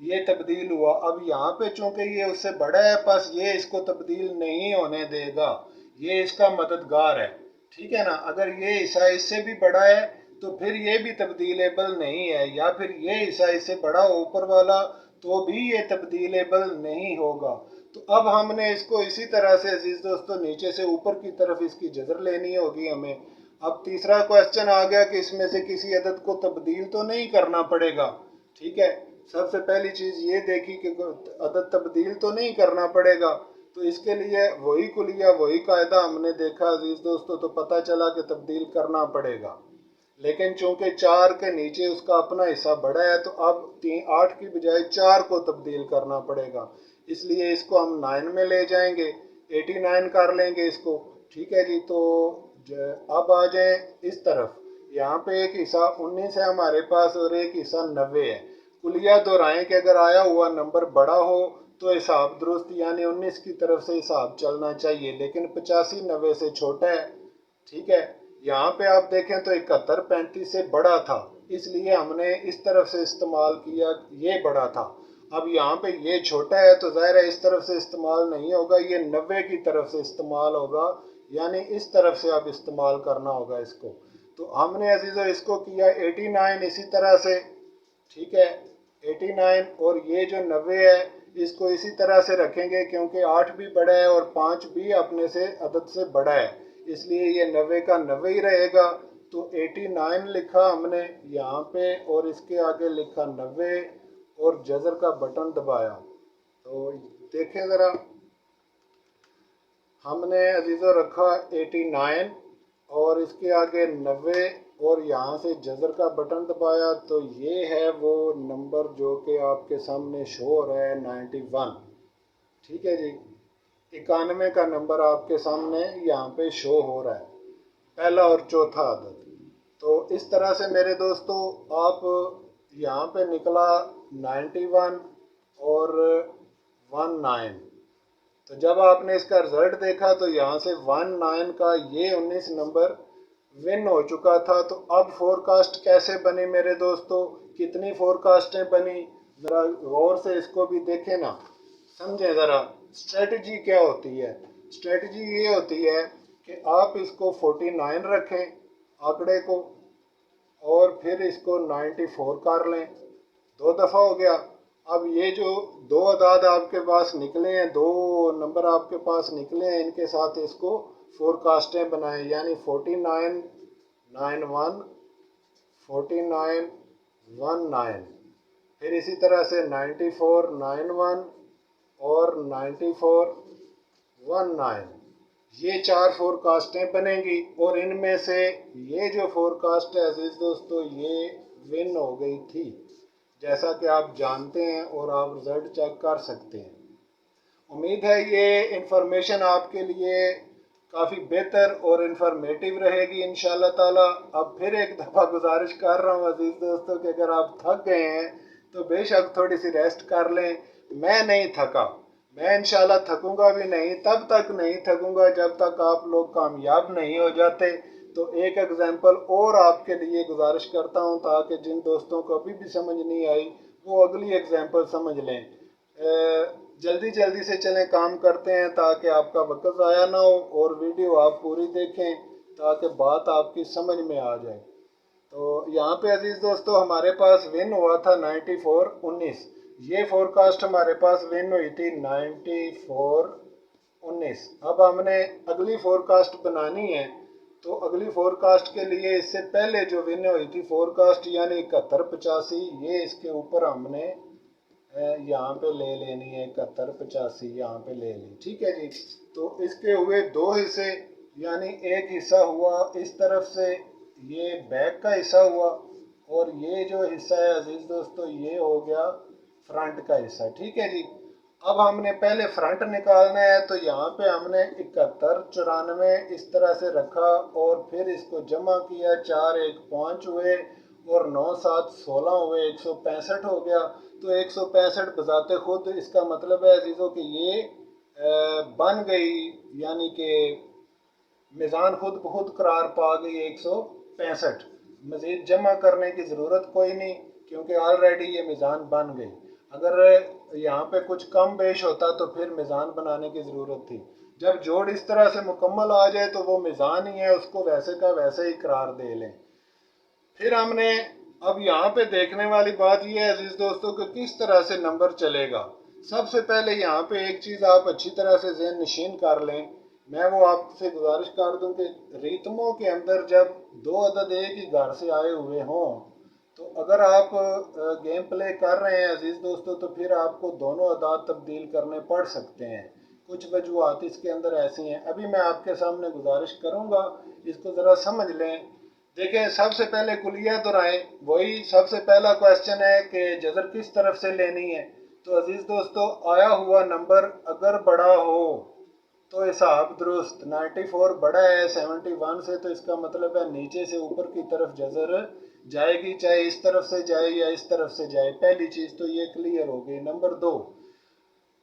ये तब्दील हुआ। अब यहाँ पे चूंकि ये उससे बड़ा है, बस ये इसको तब्दील नहीं होने देगा, ये इसका मददगार है। ठीक है ना, अगर ये हिस्सा इससे भी बड़ा है तो फिर ये भी तब्दीलेबल नहीं है, या फिर ये हिस्सा इससे बड़ा हो ऊपर वाला तो भी ये तब्दीलेबल नहीं होगा। तो अब हमने इसको इसी तरह से अजीज दोस्तों नीचे से ऊपर की तरफ इसकी जजर लेनी होगी हमें। अब तीसरा क्वेश्चन आ गया कि इसमें से किसी अदद को तब्दील तो नहीं करना पड़ेगा। ठीक है, सबसे पहली चीज़ ये देखी कि अदद तब्दील तो नहीं करना पड़ेगा। तो इसके लिए वही कुलिया वही कायदा हमने देखा अजीज दोस्तों, तो पता चला कि तब्दील करना पड़ेगा। लेकिन चूंकि 4 के नीचे उसका अपना हिस्सा बड़ा है, तो अब 8 की बजाय 4 को तब्दील करना पड़ेगा, इसलिए इसको हम 9 में ले जाएंगे, 89 कर लेंगे इसको। ठीक है जी, तो अब आ जाए इस तरफ। यहाँ पे एक हिस्सा 19 है हमारे पास और एक हिस्सा 90 है। कुलिया दोहराएं कि अगर आया हुआ नंबर बड़ा हो तो हिसाब दुरुस्त, यानी 19 की तरफ से हिसाब चलना चाहिए, लेकिन 85 90 से छोटा है। ठीक है, यहाँ पे आप देखें तो 71 35 से बड़ा था, इसलिए हमने इस तरफ से इस्तेमाल किया, ये बड़ा था। अब यहाँ पे ये छोटा है तो ज़ाहिर है इस तरफ से इस्तेमाल नहीं होगा, ये 90 की तरफ से इस्तेमाल होगा, यानी इस तरफ से अब इस्तेमाल करना होगा इसको। तो हमने अजीज़ो इसको किया 89 इसी तरह से। ठीक है, 89 और ये जो 90 है इसको इसी तरह से रखेंगे क्योंकि 8 भी बड़ा है और 5 भी अपने से अदद से बड़ा है, इसलिए ये 90 का 90 ही रहेगा। तो 89 लिखा हमने यहाँ पे और इसके आगे लिखा 90 और जज़र का बटन दबाया। तो देखें ज़रा, हमने अजीज़ों रखा 89 और इसके आगे 90 और यहाँ से जज़र का बटन दबाया, तो ये है वो नंबर जो कि आपके सामने शो हो रहा है 91। ठीक है जी, 91 का नंबर आपके सामने यहाँ पे शो हो रहा है, पहला और चौथा अदद। तो इस तरह से मेरे दोस्तों आप यहाँ पे निकला 91 और 19। तो जब आपने इसका रिजल्ट देखा तो यहाँ से 19 का ये 19 नंबर विन हो चुका था। तो अब फोरकास्ट कैसे बनी मेरे दोस्तों, कितनी फोरकास्टें बनी, ज़रा गौर से इसको भी देखें ना, समझें ज़रा स्ट्रेटजी क्या होती है। स्ट्रेटजी ये होती है कि आप इसको 49 रखें आंकड़े को और फिर इसको 94 कर लें, 2 दफ़ा हो गया। अब ये जो 2 अदाद आपके पास निकले हैं, 2 नंबर आपके पास निकले हैं, इनके साथ इसको फोरकास्टें बनाएं, यानी 49 91 49 19, फिर इसी तरह से 94 91 और 94 19। ये 4 फोरकास्टें बनेंगी और इनमें से ये जो फोरकास्ट है अजीज़ दोस्तों ये विन हो गई थी, जैसा कि आप जानते हैं और आप रिज़ल्ट चेक कर सकते हैं। उम्मीद है ये इंफॉर्मेशन आपके लिए काफ़ी बेहतर और इन्फॉर्मेटिव रहेगी इंशाअल्लाह ताला। अब फिर एक दफ़ा गुजारिश कर रहा हूँ अजीज़ दोस्तों कि अगर आप थक गए हैं तो बेशक थोड़ी सी रेस्ट कर लें। मैं नहीं थका, मैं इंशाल्लाह थकूंगा भी नहीं, तब तक नहीं थकूंगा जब तक आप लोग कामयाब नहीं हो जाते। तो एक एग्जाम्पल और आपके लिए गुजारिश करता हूं ताकि जिन दोस्तों को अभी भी समझ नहीं आई वो अगली एग्जाम्पल समझ लें। जल्दी जल्दी से चलें, काम करते हैं ताकि आपका वक्त ज़ाया ना हो और वीडियो आप पूरी देखें ताकि बात आपकी समझ में आ जाए। तो यहाँ पे अजीज़ दोस्तों हमारे पास विन हुआ था 94 19। ये फोरकास्ट हमारे पास विन हुई थी 94 19। अब हमने अगली फोरकास्ट बनानी है, तो अगली फोरकास्ट के लिए इससे पहले जो विन हुई थी फोरकास्ट यानी 71 85, ये इसके ऊपर हमने यहाँ पे ले लेनी है। 71 85 यहाँ पे ले ली, ठीक है जी। तो इसके हुए 2 हिस्से, यानी एक हिस्सा हुआ इस तरफ से, ये बैक का हिस्सा हुआ, और ये जो हिस्सा है अजीज़ दोस्तों ये हो गया फ्रंट का हिस्सा, ठीक है जी। अब हमने पहले फ्रंट निकालना है, तो यहाँ पे हमने 71 94 इस तरह से रखा और फिर इसको जमा किया, 4 1 5 हुए और 9 7 16 हुए, 165 हो गया। तो 165 बजाते खुद इसका मतलब है अजीज़ों कि ये बन गई, यानी कि मीज़ान खुद ब खुद करार पा गई 165। मज़ीद जमा करने की ज़रूरत कोई नहीं क्योंकि ऑलरेडी ये मीज़ान बन गई। अगर यहाँ पे कुछ कम बेश होता तो फिर मीज़ान बनाने की ज़रूरत थी। जब जोड़ इस तरह से मुकम्मल आ जाए तो वो मीज़ान ही है, उसको वैसे का वैसे ही करार दे लें। फिर हमने अब यहाँ पे देखने वाली बात यह है अजीज़ दोस्तों कि किस तरह से नंबर चलेगा। सबसे पहले यहाँ पे एक चीज़ आप अच्छी तरह से ज़हन नशीन कर लें, मैं वो आपसे गुजारिश कर दूं कि रितमों के अंदर जब 2 अदद एक ही घर से आए हुए हों, तो अगर आप गेम प्ले कर रहे हैं अजीज़ दोस्तों तो फिर आपको दोनों अदाद तब्दील करने पड़ सकते हैं। कुछ वजूहात इसके अंदर ऐसी हैं, अभी मैं आपके सामने गुजारिश करूँगा, इसको ज़रा समझ लें। देखें, सबसे पहले कुलिया दोहराएं, वही सबसे पहला क्वेश्चन है कि जज़र किस तरफ से लेनी है। तो अजीज़ दोस्तों आया हुआ नंबर अगर बड़ा हो तो हिसाब दुरुस्त, 94 बड़ा है 71 से, तो इसका मतलब है नीचे से ऊपर की तरफ जज़र जाएगी, चाहे इस तरफ से जाए या इस तरफ से जाए। पहली चीज़ तो ये क्लियर हो गई। नंबर 2,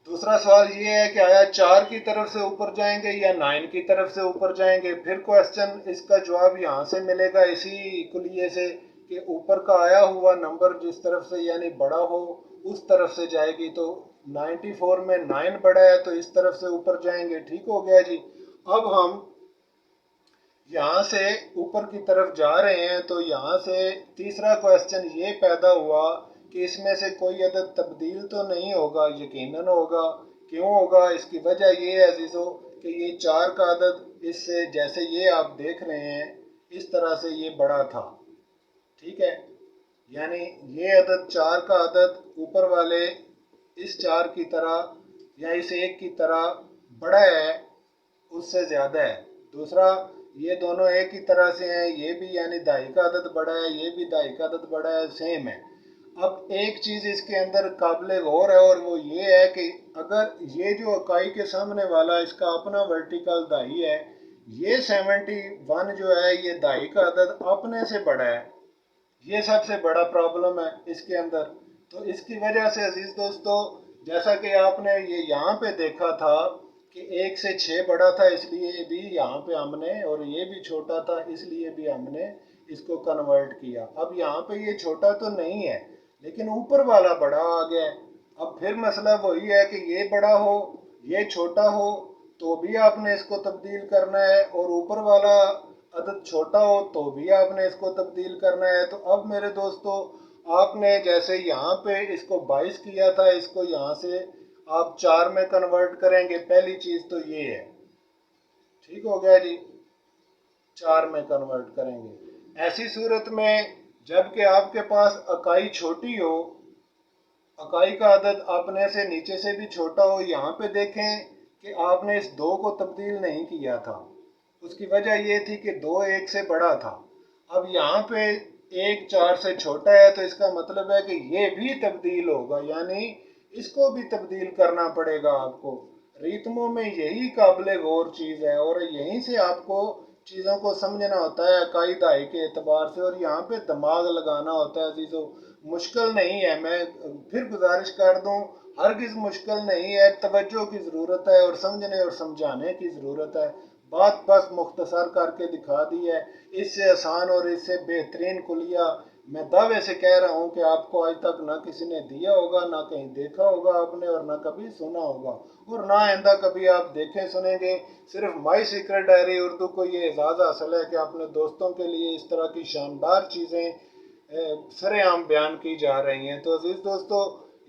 दूसरा सवाल ये है कि आया 4 की तरफ से ऊपर जाएंगे या 9 की तरफ से ऊपर जाएंगे। फिर क्वेश्चन इसका जवाब यहाँ से मिलेगा इसी कुलिये से कि ऊपर का आया हुआ नंबर जिस तरफ से यानी बड़ा हो उस तरफ से जाएगी। तो 94 में 9 बड़ा है तो इस तरफ से ऊपर जाएंगे, ठीक हो गया जी। अब हम यहाँ से ऊपर की तरफ जा रहे हैं, तो यहाँ से तीसरा क्वेश्चन ये पैदा हुआ کہ اس میں سے کوई عدد تبدیل تو نہیں ہوگا؟ یقیناً ہوگا۔ کیوں ہوگا؟ اس کی وجہ یہ ہے عزیزو کہ یہ 4 کا عدد اس سے، جیسے یہ آپ دیکھ رہے ہیں اس طرح سے یہ بڑا تھا، ٹھیک ہے؟ یعنی یہ عدد 4 کا عدد اوپر والے اس 4 کی طرح یا اس 1 کی طرح بڑا ہے، اس سے زیادہ ہے۔ دوسرا، یہ دونوں ایک ہی طرح سے ہیں، یہ بھی یعنی دہائی کا عدد بڑا ہے، یہ بھی دہائی کا عدد بڑا ہے، سیم ہے۔ اب ایک چیز اس کے اندر قابل غور ہے اور وہ یہ ہے کہ اگر یہ جو اکائی کے سامنے والا اس کا اپنا ورٹیکل دہائی ہے، یہ 71 جو ہے یہ دہائی کا عدد اپنے سے بڑا ہے، یہ سب سے بڑا پرابلم ہے اس کے اندر۔ تو اس کی وجہ سے عزیز دوستو، جیسا کہ آپ نے یہ یہاں پہ دیکھا تھا کہ 1 سے 6 بڑا تھا، اس لیے بھی یہاں پہ ہم نے، اور یہ بھی چھوٹا تھا اس لیے بھی ہم نے اس کو کنورٹ کیا۔ اب یہاں پہ یہ چھوٹا تو نہیں ہے لیکن اوپر والا بڑا آ گیا ہے۔ اب پھر مسئلہ وہی ہے کہ یہ بڑا ہو یہ چھوٹا ہو تو بھی آپ نے اس کو تبدیل کرنا ہے، اور اوپر والا عدد چھوٹا ہو تو بھی آپ نے اس کو تبدیل کرنا ہے۔ تو اب میرے دوستو، آپ نے جیسے یہاں پہ اس کو 22 کیا تھا، اس کو یہاں سے آپ 4 میں کنورٹ کریں گے۔ پہلی چیز تو یہ ہے، ٹھیک ہو گیا جی، 4 میں کنورٹ کریں گے۔ ایسی صورت میں جب کہ آپ کے پاس اکائی چھوٹی ہو، اکائی کا عدد اپنے سے نیچے سے بھی چھوٹا ہو، یہاں پہ دیکھیں کہ آپ نے اس 2 کو تبدیل نہیں کیا تھا۔ اس کی وجہ یہ تھی کہ 2 1 سے بڑا تھا۔ اب یہاں پہ 1 4 سے چھوٹا ہے تو اس کا مطلب ہے کہ یہ بھی تبدیل ہوگا، یعنی اس کو بھی تبدیل کرنا پڑے گا آپ کو۔ ریتموں میں یہی قابل غور چیز ہے اور یہیں سے آپ کو چیزوں کو سمجھنا ہوتا ہے اکائی دہائی کے اعتبار سے، اور یہاں پہ دماغ لگانا ہوتا ہے عزیزو۔ مشکل نہیں ہے، میں پھر گزارش کر دوں، ہرگز مشکل نہیں ہے، توجہ کی ضرورت ہے اور سمجھنے اور سمجھانے کی ضرورت ہے۔ بات بس مختصر کر کے دکھا دی ہے۔ اس سے آسان اور اس سے بہترین کلیہ میں دعوے سے کہہ رہا ہوں کہ آپ کو آج تک نہ کسی نے دیا ہوگا، نہ کہیں دیکھا ہوگا آپ نے، اور نہ کبھی سنا ہوگا، اور نہ آئندہ کبھی آپ دیکھیں سنیں گے۔ صرف مائی سیکرٹ ڈائری اردو کو یہ اعزاز حاصل ہے کہ اپنے دوستوں کے لیے اس طرح کی شاندار چیزیں سر عام بیان کی جا رہی ہیں۔ تو عزیز دوستو،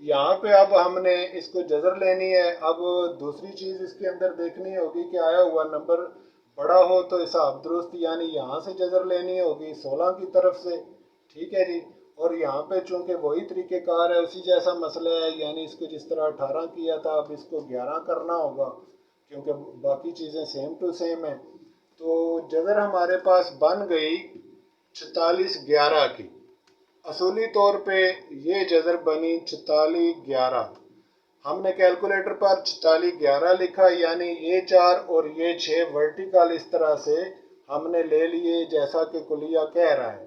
یہاں پہ اب ہم نے اس کو جذر لینی ہے۔ اب دوسری چیز اس کے اندر دیکھنی ہوگی کہ آیا ہوا نمبر بڑا ہو تو حساب درست، یعنی یہاں سے جذر لینی ہوگی 16 کی طرف سے، ٹھیک ہے جی۔ اور یہاں پہ چونکہ وہی طریقہ کار ہے، اسی جیسا مسئلہ ہے، یعنی اس کو جس طرح 18 کیا تھا اب اس کو 11 کرنا ہوگا کیونکہ باقی چیزیں سیم ٹو سیم ہیں۔ تو جذر ہمارے پاس بن گئی 46 11 کی۔ اصولی طور پہ یہ جذر بنی 46 11۔ ہم نے کیلکولیٹر پر 46 11 لکھا، یعنی یہ 4 اور یہ 6 ورٹیکل اس طرح سے ہم نے لے لیے جیسا کہ کلیہ کہہ رہا ہے۔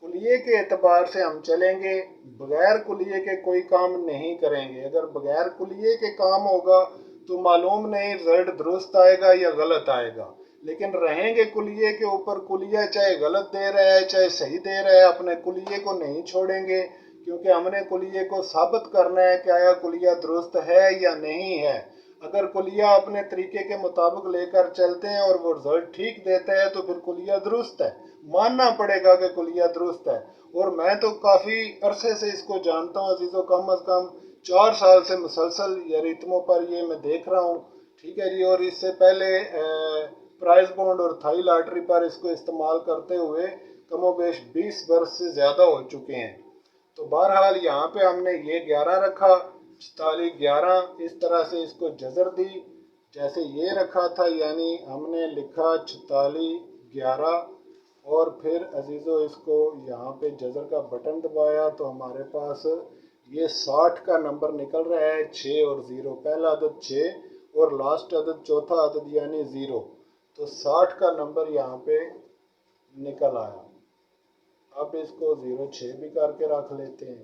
کلیے کے اعتبار سے ہم چلیں گے، بغیر کلیے کے کوئی کام نہیں کریں گے۔ اگر بغیر کلیے کے کام ہوگا تو معلوم نہیں رزلٹ درست آئے گا یا غلط آئے گا، لیکن رہیں گے کلیے کے اوپر۔ کلیہ چاہے غلط دے رہا ہے چاہے صحیح دے رہا ہے، اپنے کلیے کو نہیں چھوڑیں گے، کیونکہ ہم نے کلیے کو ثابت کرنا ہے کہ آیا کلیہ درست ہے یا نہیں ہے۔ اگر کلیہ اپنے طریقے کے مطابق لے کر چلتے ہیں اور وہ رزلٹ ٹھیک دیتا ہے تو پھر کلیہ درست ہے، ماننا پڑے گا کہ کلیہ درست ہے۔ اور میں تو کافی عرصے سے اس کو جانتا ہوں عزیزو، کم از کم 4 سال سے مسلسل یہ ریتموں پر یہ میں دیکھ رہا ہوں، ٹھیک ہے جی۔ اور اس سے پہلے پرائز بونڈ اور تھائی لاٹری پر اس کو استعمال کرتے ہوئے کم و بیش 20 برس سے زیادہ ہو چکے ہیں۔ تو بہرحال یہاں پہ ہم نے یہ 11 رکھا، 46 11، اس طرح سے اس کو جذر دی جیسے یہ رکھا تھا، یعنی ہم نے لکھا 46 11، اور پھر عزیزو اس کو یہاں پہ جذر کا بٹن دبایا تو ہمارے پاس یہ 60 کا نمبر نکل رہا ہے، 6 اور 0، پہلا عدد 6 اور لاسٹ عدد چوتھا عدد یعنی 0، تو 60 کا نمبر یہاں پہ نکل آیا۔ اب اس کو 0 6 بھی کر کے رکھ لیتے ہیں،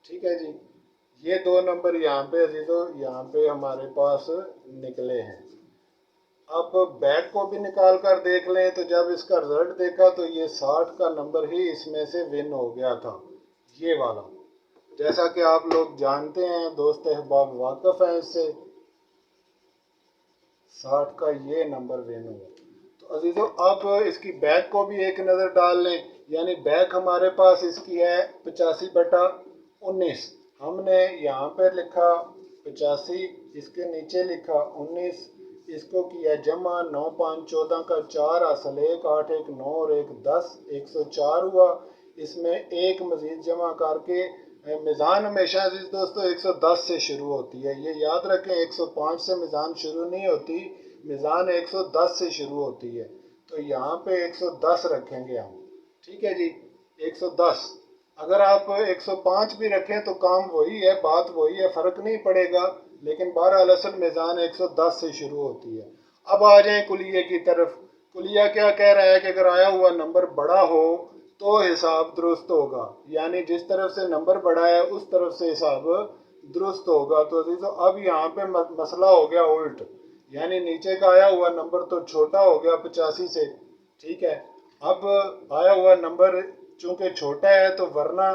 ٹھیک ہے جی۔ یہ 2 نمبر یہاں پہ عزیزو یہاں پہ ہمارے پاس نکلے ہیں۔ اب بیک کو بھی نکال کر دیکھ لیں تو جب اس کا رزلٹ دیکھا تو یہ 60 کا نمبر ہی اس میں سے ون ہو گیا تھا، یہ والا، جیسا کہ آپ لوگ جانتے ہیں، دوست احباب واقف ہیں اس سے، 60 کا یہ نمبر ون ہوا۔ تو عزیزو اب اس کی بیک کو بھی ایک نظر ڈال لیں، یعنی بیک ہمارے پاس اس کی ہے 85/19، हमने यहाँ पे लिखा 85, इसके नीचे लिखा 19, इसको किया जमा, 9 5 14 का 4 असल 1, 8 1 9 और 1 10, 104 हुआ। इसमें एक मज़ीद जमा करके मिज़ान हमेशा अजीज़ दोस्तों 110 से शुरू होती है, ये याद रखें। 105 से मिज़ान शुरू नहीं होती, मिज़ान 110 से शुरू होती है। तो यहाँ पे 110 रखेंगे हम, ठीक है जी, 110। अगर आप 105 भी रखें तो काम वही है, बात वही है, फ़र्क नहीं पड़ेगा। लेकिन बहरहाल असल मिज़ान 110 से शुरू होती है। अब आ जाए कुलिये की तरफ। कुलिया क्या कह रहा है कि अगर आया हुआ नंबर बड़ा हो तो हिसाब दुरुस्त होगा, यानी जिस तरफ से नंबर बढ़ा है उस तरफ से हिसाब दुरुस्त होगा। तो अजीज़ों अब यहाँ पे मसला हो गया उल्ट, यानी नीचे का आया हुआ नंबर तो छोटा हो गया 85 से, ठीक है। अब आया हुआ नंबर चूंकि छोटा है तो वरना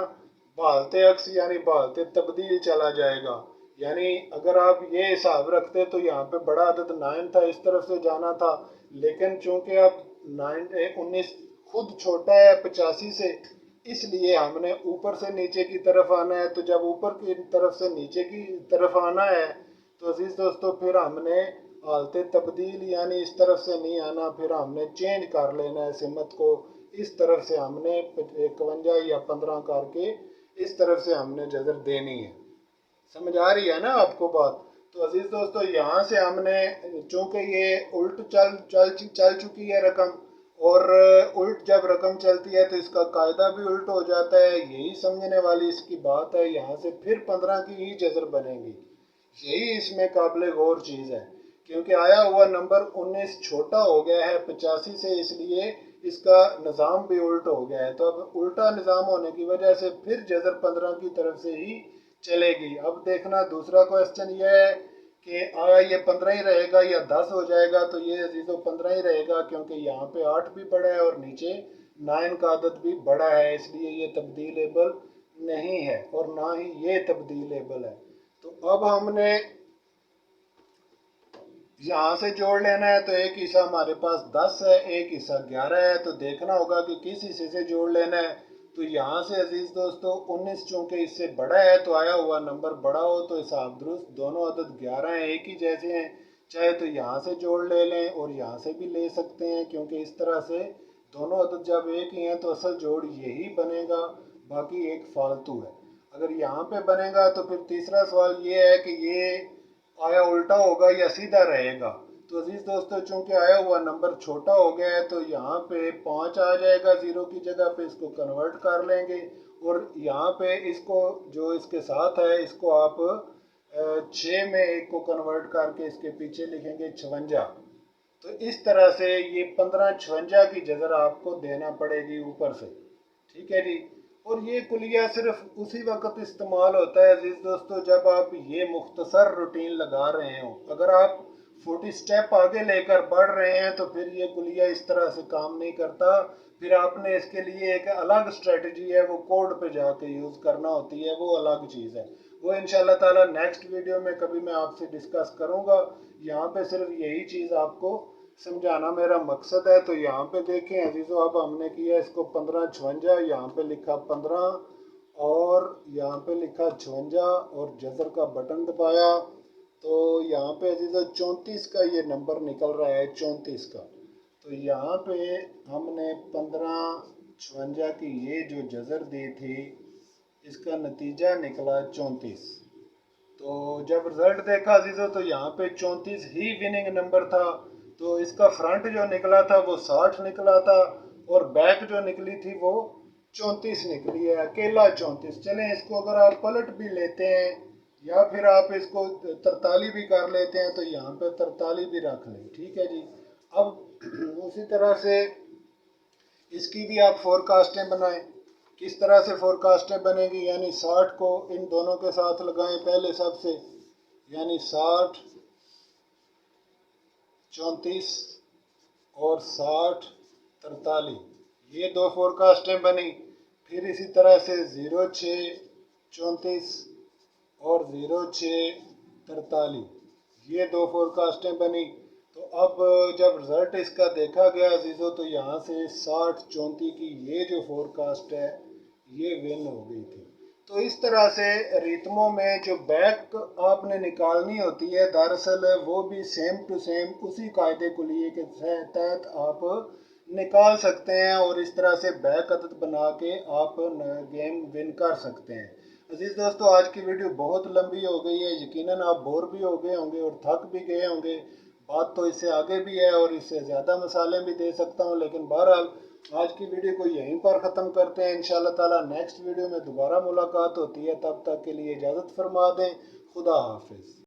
बहालते अक्स यानी बहालते तब्दील चला जाएगा। यानी अगर आप ये हिसाब रखते तो यहाँ पे बड़ा अदद 9 था, इस तरफ से जाना था, लेकिन चूंकि अब 19 खुद छोटा है 85 से, इसलिए हमने ऊपर से नीचे की तरफ आना है। तो जब ऊपर की तरफ से नीचे की तरफ आना है तो अजीज दोस्तों फिर हमने हालते तब्दील यानी इस तरफ से नहीं आना, फिर हमने चेंज कर लेना है सिमत को। इस तरफ से हमने 51 या 15 करके इस तरफ से हमने जजर देनी है। समझ आ रही है ना आपको बात? तो अजीज दोस्तों यहाँ से हमने, चूंकि ये उल्ट चल चुकी है रकम, और उल्ट जब रकम चलती है तो इसका कायदा भी उल्ट हो जाता है, यही समझने वाली इसकी बात है। यहाँ से फिर 15 की ही जजर बनेगी, यही इसमें काबिल गौर चीज़ है। क्योंकि आया हुआ नंबर 19 छोटा हो गया है 85 से, इसलिए इसका निज़ाम भी उल्ट हो गया है। तो अब उल्टा निज़ाम होने की वजह से फिर जजर 15 की तरफ से ही चलेगी। अब देखना दूसरा क्वेश्चन ये है कि आया ये 15 ही रहेगा या 10 हो जाएगा। तो ये अजीज़ों 15 ही रहेगा, क्योंकि यहाँ पे 8 भी बड़ा है और नीचे 9 का आदद भी बड़ा है, इसलिए ये तब्दीलेबल नहीं है और ना ही ये तब्दीलेबल है। तो अब हमने यहाँ से जोड़ लेना है। तो एक हिस्सा हमारे पास 10 है, एक हिस्सा 11 है, तो देखना होगा कि किस हिस्से से जोड़ लेना है। तो यहाँ से अजीज दोस्तों 19 चूंकि इससे बड़ा है तो आया हुआ नंबर बड़ा हो तो हिसाब दुरुस्त, दोनों अदद 11 हैं, एक ही जैसे हैं। चाहे तो यहाँ से जोड़ ले लें और यहाँ से भी ले सकते हैं, क्योंकि इस तरह से दोनों अदद जब एक ही हैं तो असल जोड़ यही बनेगा, बाकी एक फालतू है। अगर यहाँ पे बनेगा तो फिर तीसरा सवाल ये है कि ये आया उल्टा होगा या सीधा रहेगा। तो अजीज दोस्तों चूंकि आया हुआ नंबर छोटा हो गया है तो यहाँ पे 5 आ जाएगा, ज़ीरो की जगह पे इसको कन्वर्ट कर लेंगे, और यहाँ पे इसको जो इसके साथ है इसको आप 6 में 1 को कन्वर्ट करके इसके पीछे लिखेंगे 56। तो इस तरह से ये 15 56 की जगह आपको देना पड़ेगी ऊपर से, ठीक है जी। और ये कुलिया सिर्फ उसी वक्त इस्तेमाल होता है अजीज दोस्तों जब आप ये मुख्तसर रूटीन लगा रहे हो। अगर आप 40 स्टेप आगे लेकर बढ़ रहे हैं तो फिर ये कुलिया इस तरह से काम नहीं करता। फिर आपने इसके लिए एक अलग स्ट्रेटजी है, वो कोड पे जाके यूज़ करना होती है, वो अलग चीज़ है। वो इंशाल्लाह ताला नेक्स्ट वीडियो में कभी मैं आपसे डिस्कस करूँगा। यहाँ पे सिर्फ यही चीज़ आपको समझाना मेरा मकसद है। तो यहाँ पे देखें अजीज़ों, अब हमने किया इसको 15 56, यहाँ पे लिखा 15 और यहाँ पे लिखा 56 और जजर का बटन दबाया तो यहाँ पे अजीज़ों 34 का ये नंबर निकल रहा है, 34 का। तो यहाँ पे हमने 15 56 की ये जो जजर दी थी इसका नतीजा निकला 34। तो जब रिजल्ट देखा अजीज़ों तो यहाँ पे 34 ही विनिंग नंबर था। तो इसका फ्रंट जो निकला था वो 60 निकला था और बैक जो निकली थी वो 34 निकली है, अकेला 34। चलें इसको अगर आप पलट भी लेते हैं या फिर आप इसको 43 भी कर लेते हैं तो यहाँ पे 43 भी रख लें, ठीक है जी। अब उसी तरह से इसकी भी आप फोरकास्टें बनाएं। किस तरह से फोरकास्टें बनेगी, यानी 60 को इन दोनों के साथ लगाएं पहले सबसे, यानी 60 34 और 60 43, ये दो फोरकास्टें बनी। फिर इसी तरह से 06 34 और 06 43, ये दो फोरकास्टें बनी। तो अब जब रिज़ल्ट इसका देखा गया अजीज़ों तो यहाँ से 60 34 की ये जो फोरकास्ट है ये विन हो गई थी। تو اس طرح سے ریتموں میں جو بیک آپ نے نکالنی ہوتی ہے دراصل وہ بھی سیم ٹو سیم اسی قاعدے کلیے کے تحت آپ نکال سکتے ہیں اور اس طرح سے بیک عدد بنا کے آپ گیم ون کر سکتے ہیں۔ عزیز دوستو، آج کی ویڈیو بہت لمبی ہو گئی ہے، یقیناً آپ بور بھی ہو گئے ہوں گے اور تھک بھی گئے ہوں گے۔ بات تو اس سے آگے بھی ہے اور اس سے زیادہ مثالیں بھی دے سکتا ہوں، لیکن بہرحال آج کی ویڈیو کو یہیں پر ختم کرتے ہیں۔ انشاءاللہ تعالی نیکسٹ ویڈیو میں دوبارہ ملاقات ہوتی ہے، تب تک کے لیے اجازت فرما دیں۔ خدا حافظ۔